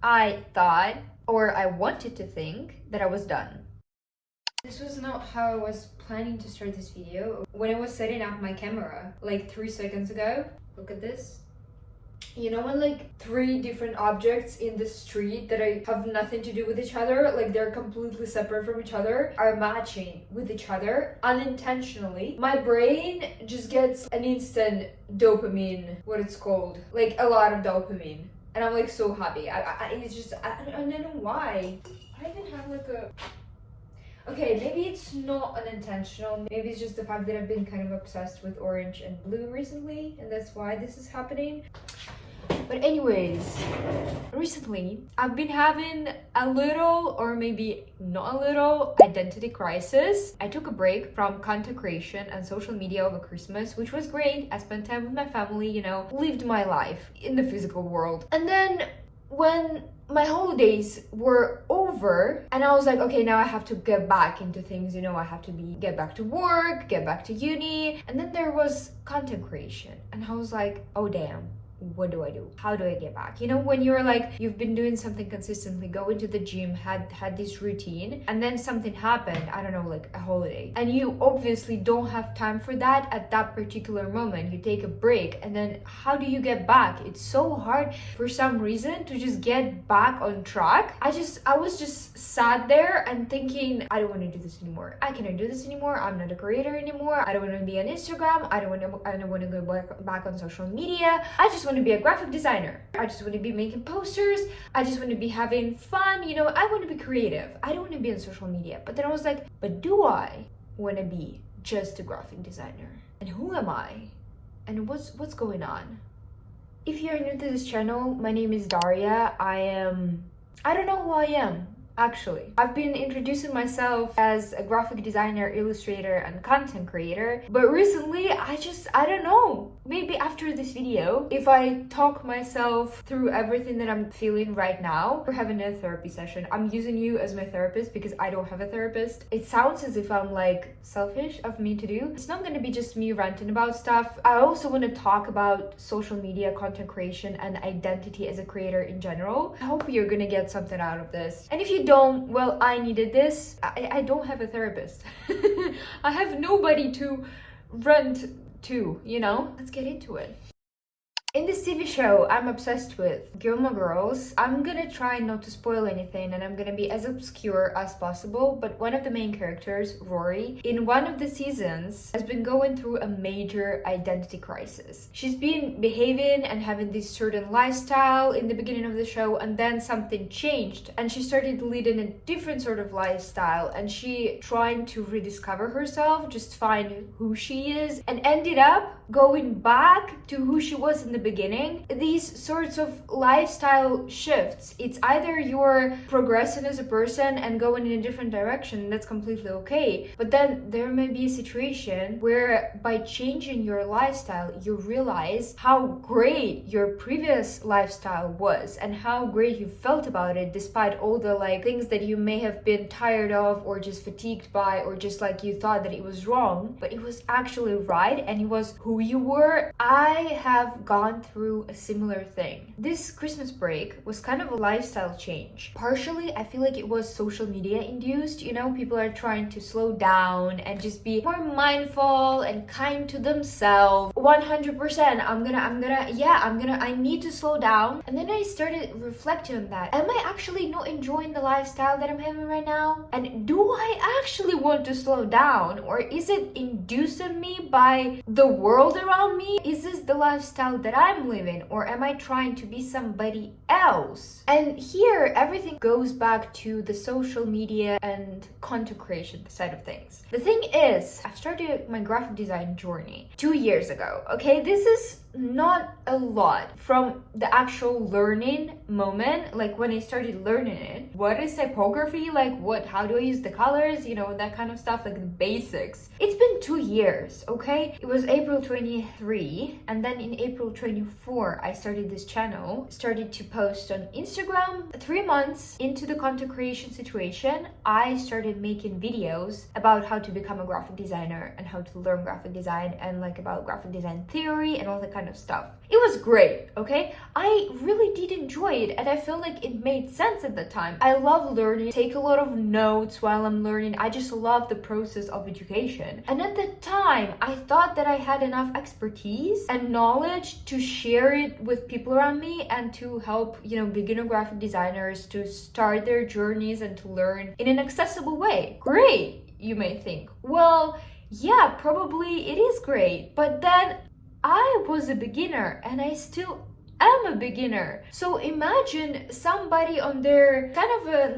I thought, or I wanted to think, that I was done. This was not how I was planning to start this video. When I was setting up my camera, like 3 seconds ago, look at this. You know when like 3 different objects in the street that have nothing to do with each other, like they're completely separate from each other, are matching with each other unintentionally? My brain just gets an instant dopamine, what it's called, like a lot of dopamine. And I'm like so happy. It's just, I don't know why. I even have like a... Okay, maybe it's not unintentional. Maybe it's just the fact that I've been kind of obsessed with orange and blue recently, and that's why this is happening. But anyways, recently I've been having a little, or maybe not a little, identity crisis. I took a break from content creation and social media over Christmas, which was great. I spent time with my family, you know, lived my life in the physical world. And then when my holidays were over and I was like, okay, now I have to get back into things, you know, I have to get back to work, get back to uni. And then there was content creation and I was like, oh damn, what do I do? How do I get back? You know, when you're like, you've been doing something consistently, going to the gym, had this routine, and then something happened, I don't know, like a holiday, and you obviously don't have time for that at that particular moment. You take a break, and then how do you get back? It's so hard for some reason to just get back on track. I was just sat there and thinking, I don't want to do this anymore. I cannot do this anymore. I'm not a creator anymore. I don't want to be on Instagram. I don't want to go back on social media. I just want to be a graphic designer. I just want to be making posters. I just want to be having fun. You know, I want to be creative. I don't want to be on social media. But then I was like, but do I want to be just a graphic designer? And who am I? And what's going on? If you're new to this channel, my name is Daria. I don't know who I am. Actually, I've been introducing myself as a graphic designer, illustrator, and content creator, but recently I don't know. Maybe after this video, if I talk myself through everything that I'm feeling right now, we're having a therapy session. I'm using you as my therapist because I don't have a therapist. It sounds as if I'm like selfish of me to do. It's not going to be just me ranting about stuff. I also want to talk about social media, content creation, and identity as a creator in general. I hope you're going to get something out of this. And if you don't, well, I needed this. I don't have a therapist. I have nobody to rant to, you know? Let's get into it. In this TV show I'm obsessed with, Gilmore Girls, I'm gonna try not to spoil anything and I'm gonna be as obscure as possible, but one of the main characters, Rory, in one of the seasons has been going through a major identity crisis. She's been behaving and having this certain lifestyle in the beginning of the show, and then something changed and she started leading a different sort of lifestyle, and she trying to rediscover herself, just find who she is, and ended up going back to who she was in the beginning. These sorts of lifestyle shifts, it's either you're progressing as a person and going in a different direction, that's completely okay, but then there may be a situation where by changing your lifestyle you realize how great your previous lifestyle was and how great you felt about it, despite all the like things that you may have been tired of or just fatigued by, or just like you thought that it was wrong, but it was actually right and it was who you were. I have gone through a similar thing. This Christmas break was kind of a lifestyle change. Partially, I feel like it was social media induced. You know, people are trying to slow down and just be more mindful and kind to themselves. 100%. I need to slow down. And then I started reflecting on that. Am I actually not enjoying the lifestyle that I'm having right now? And do I actually want to slow down? Or is it induced on me by the world around me? Is this the lifestyle that I'm living, or am I trying to be somebody else? And here everything goes back to the social media and content creation side of things. The thing is, I started my graphic design journey 2 years ago. Okay, this is not a lot from the actual learning moment, like when I started learning it. What is typography? Like how do I use the colors? You know, that kind of stuff, like the basics. It's been 2 years, okay? It was April 23, and then in April 24, I started this channel, started to post on Instagram. 3 months into the content creation situation, I started making videos about how to become a graphic designer and how to learn graphic design and like about graphic design theory and all that kind kind of stuff. It was great, okay? I really did enjoy it, and I felt like it made sense at the time. I love learning, take a lot of notes while I'm learning. I just love the process of education. And at the time, I thought that I had enough expertise and knowledge to share it with people around me and to help, beginner graphic designers to start their journeys and to learn in an accessible way. Great, you may think. Well, yeah, probably it is great, but then I was a beginner and I still am a beginner. So imagine somebody on their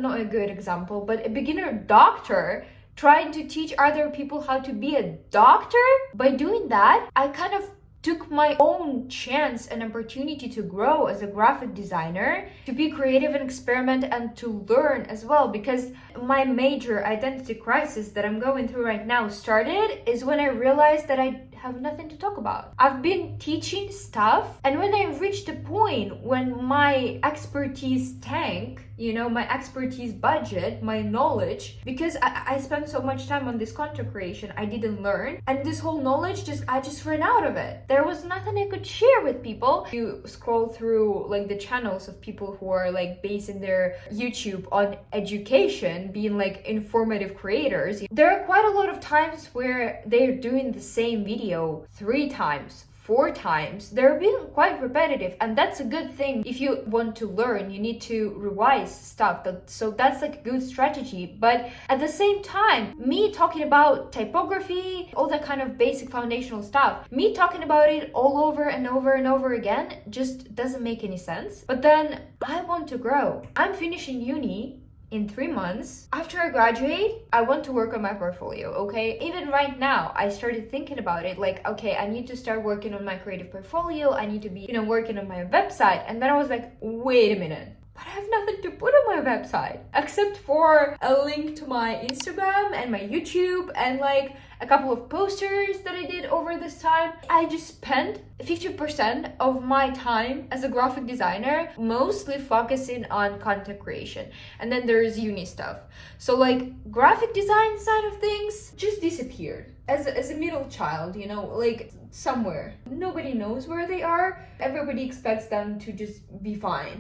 not a good example, but a beginner doctor trying to teach other people how to be a doctor. By doing that, I kind of took my own chance and opportunity to grow as a graphic designer, to be creative and experiment and to learn as well, because my major identity crisis that I'm going through right now started is when I realized that I have nothing to talk about. I've been teaching stuff, and when I reached a point when my expertise tanked, my expertise budget, my knowledge, because I spent so much time on this content creation, I didn't learn, and this whole knowledge I just ran out of it. There was nothing I could share with people. You scroll through like the channels of people who are like basing their YouTube on education, being like informative creators. There are quite a lot of times where they're doing the same video 3 times, 4 times. They're being quite repetitive, and that's a good thing. If you want to learn, you need to revise stuff. So that's like a good strategy. But at the same time, me talking about typography, all that kind of basic foundational stuff, me talking about it all over and over and over again just doesn't make any sense. But then I want to grow. I'm finishing uni in 3 months. After I graduate, I want to work on my portfolio, okay? Even right now, I started thinking about it, like, okay, I need to start working on my creative portfolio. I need to be, working on my website. And then I was like, wait a minute. But I have nothing to put on my website except for a link to my Instagram and my YouTube and like a couple of posters that I did over this time. I just spent 50% of my time as a graphic designer mostly focusing on content creation. And then there's uni stuff. So like graphic design side of things just disappeared. As a middle child, like somewhere. Nobody knows where they are. Everybody expects them to just be fine,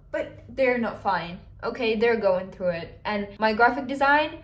But they're not fine. Okay, they're going through it. And my graphic design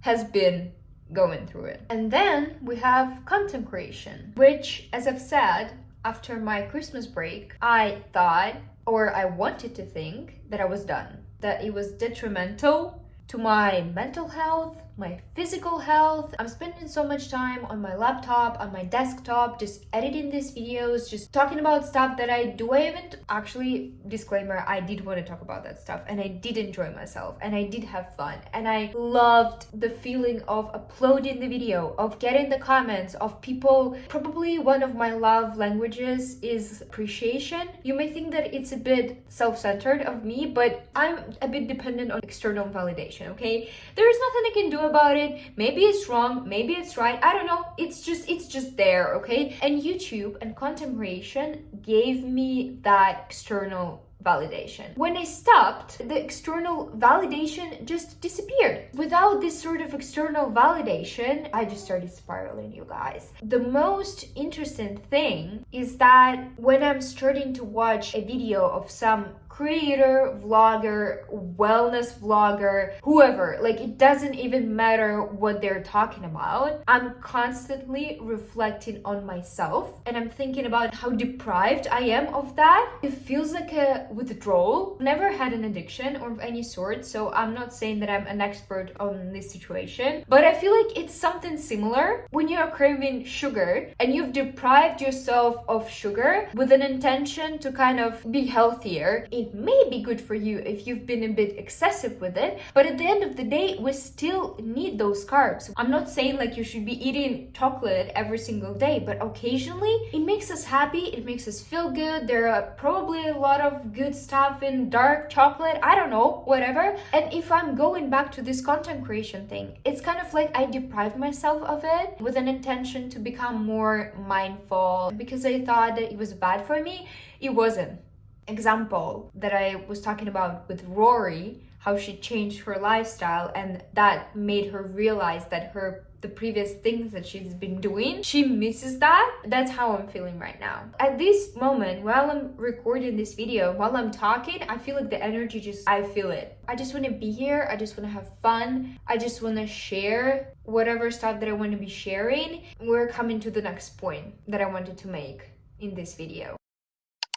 has been going through it. And then we have content creation, which, as I've said, after my Christmas break, I thought, or I wanted to think, that I was done. That it was detrimental to my mental health, my physical health. I'm spending so much time on my laptop, on my desktop, just editing these videos, just talking about stuff that I even actually, disclaimer, I did want to talk about that stuff and I did enjoy myself and I did have fun and I loved the feeling of uploading the video, of getting the comments of people. Probably one of my love languages is appreciation. You may think that it's a bit self-centered of me, but I'm a bit dependent on external validation, okay? There's nothing I can do about it. Maybe it's wrong, maybe it's right, I don't know. It's just there, okay? And YouTube and content creation gave me that external validation. When I stopped, the external validation just disappeared. Without this sort of external validation, I just started spiraling, you guys. The most interesting thing is that when I'm starting to watch a video of some creator, vlogger, wellness vlogger, whoever, like it doesn't even matter what they're talking about, I'm constantly reflecting on myself and I'm thinking about how deprived I am of that. It feels like a withdrawal. Never had an addiction of any sort, so I'm not saying that I'm an expert on this situation, but I feel like it's something similar when you're craving sugar and you've deprived yourself of sugar with an intention to kind of be healthier. It may be good for you if you've been a bit excessive with it, but at the end of the day, we still need those carbs. I'm not saying like you should be eating chocolate every single day, but occasionally it makes us happy, it makes us feel good. There are probably a lot of good stuff in dark chocolate, I don't know, whatever. And if I'm going back to this content creation thing, it's kind of like I deprived myself of it with an intention to become more mindful because I thought that it was bad for me. It wasn't. Example that I was talking about with Rory, how she changed her lifestyle and that made her realize that her the previous things that she's been doing. She misses that. That's how I'm feeling right now. At this moment, while I'm recording this video, while I'm talking, I feel like the energy I feel it. I just want to be here. I just want to have fun. I just want to share whatever stuff that I want to be sharing. We're coming to the next point that I wanted to make in this video.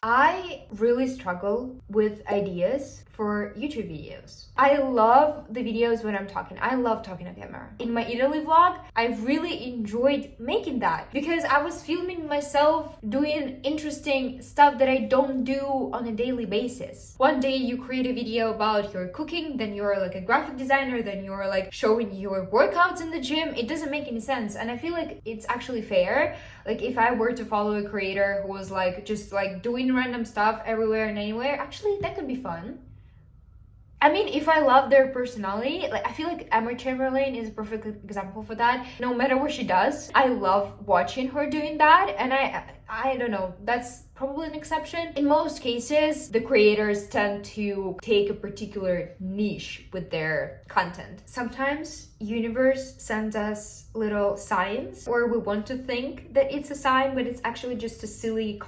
I really struggle with ideas for YouTube videos. I love the videos when I'm talking. I love talking to camera. In my Italy vlog, I really enjoyed making that because I was filming myself doing interesting stuff that I don't do on a daily basis. One day you create a video about your cooking, then you're like a graphic designer, then you're like showing your workouts in the gym. It doesn't make any sense. And I feel like it's actually fair. Like if I were to follow a creator who was like just like doing random stuff everywhere and anywhere, actually that could be fun. I mean, if I love their personality, like I feel like Emma Chamberlain is a perfect example for that. No matter what she does, I love watching her doing that, and I don't know, that's probably an exception. In most cases, the creators tend to take a particular niche with their content. Sometimes universe sends us little signs, or we want to think that it's a sign, but it's actually just a silly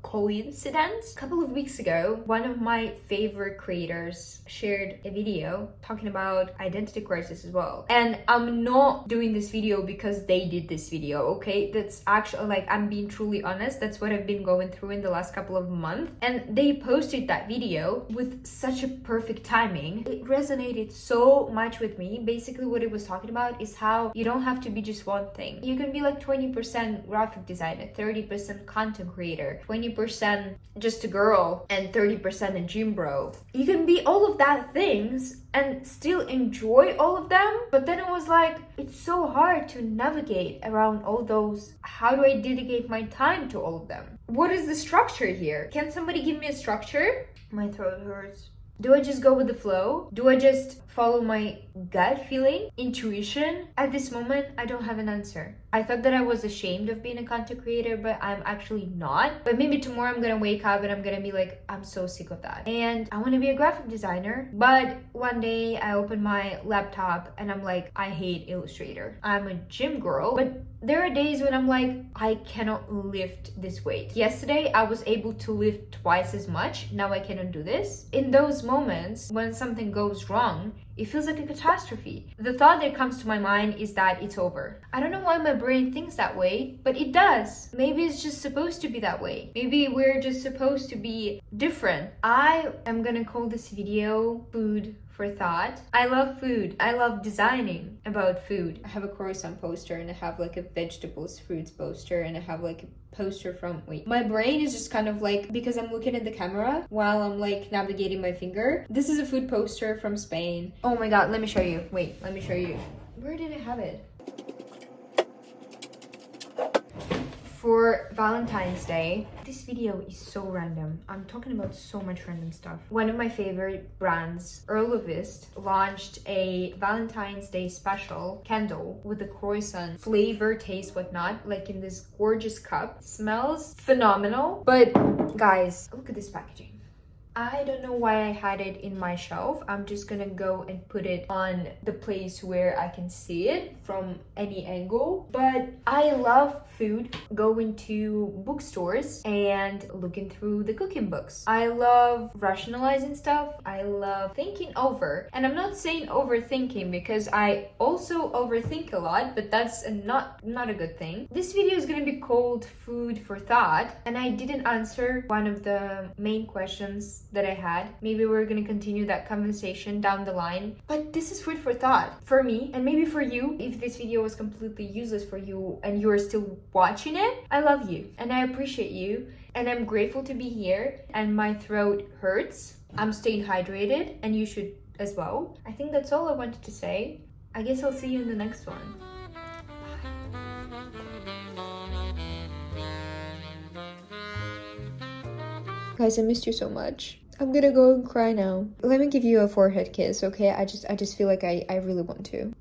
coincidence. A couple of weeks ago, one of my favorite creators shared a video talking about identity crisis as well. And I'm not doing this video because they did this video, okay? That's actually, like, I'm being truly honest. That's what I've been going through in the last couple of months. And they posted that video with such a perfect timing. It resonated so much with me. Basically, what it was talking about is how you don't have to be just one thing. You can be like 20% graphic designer, 30% content creator, 20% just a girl, and 30% a gym bro. You can be all of that things and still enjoy all of them. But then it was like, it's so hard to navigate around all those. How do I dedicate my time to all of them? What is the structure here? Can somebody give me a structure? My throat hurts. Do I just go with the flow? Do I just follow my gut feeling, intuition? At this moment, I don't have an answer. I thought that I was ashamed of being a content creator, but I'm actually not. But maybe tomorrow I'm gonna wake up and I'm gonna be like, I'm so sick of that. And I wanna be a graphic designer. But one day I open my laptop and I'm like, I hate Illustrator. I'm a gym girl. But there are days when I'm like, I cannot lift this weight. Yesterday, I was able to lift twice as much. Now I cannot do this. In those moments, when something goes wrong, it feels like a catastrophe. The thought that comes to my mind is that it's over. I don't know why my brain thinks that way, but it does. Maybe it's just supposed to be that way. Maybe we're just supposed to be different. I am gonna call this video Food for Thought. I love food. I love designing about food. I have a croissant poster and I have like a vegetables, fruits poster, and I have like a poster from, my brain is just kind of like, because I'm looking at the camera while I'm like navigating my finger. This is a food poster from Spain. Oh my god, let me show you. Wait, let me show you. Where did I have it? For Valentine's Day. This video is so random. I'm talking about so much random stuff. One of my favorite brands, Earl of East, launched a Valentine's Day special candle with a croissant flavor, taste, whatnot, like in this gorgeous cup. Smells phenomenal. But guys, look at this packaging. I don't know why I had it in my shelf. I'm just gonna go and put it on the place where I can see it from any angle. But I love food, going to bookstores and looking through the cooking books. I love rationalizing stuff. I love thinking over. And I'm not saying overthinking because I also overthink a lot, but that's not a good thing. This video is gonna be called Food for Thought, and I didn't answer one of the main questions that I had. Maybe we're gonna continue that conversation down the line. But this is food for thought for me, and maybe for you. If this video was completely useless for you and you are still watching it, I love you and I appreciate you, and I'm grateful to be here. And my throat hurts. I'm staying hydrated, and you should as well. I think that's all I wanted to say. I guess I'll see you in the next one. Guys, I missed you so much. I'm gonna go and cry now. Let me give you a forehead kiss, okay? I just feel like I really want to.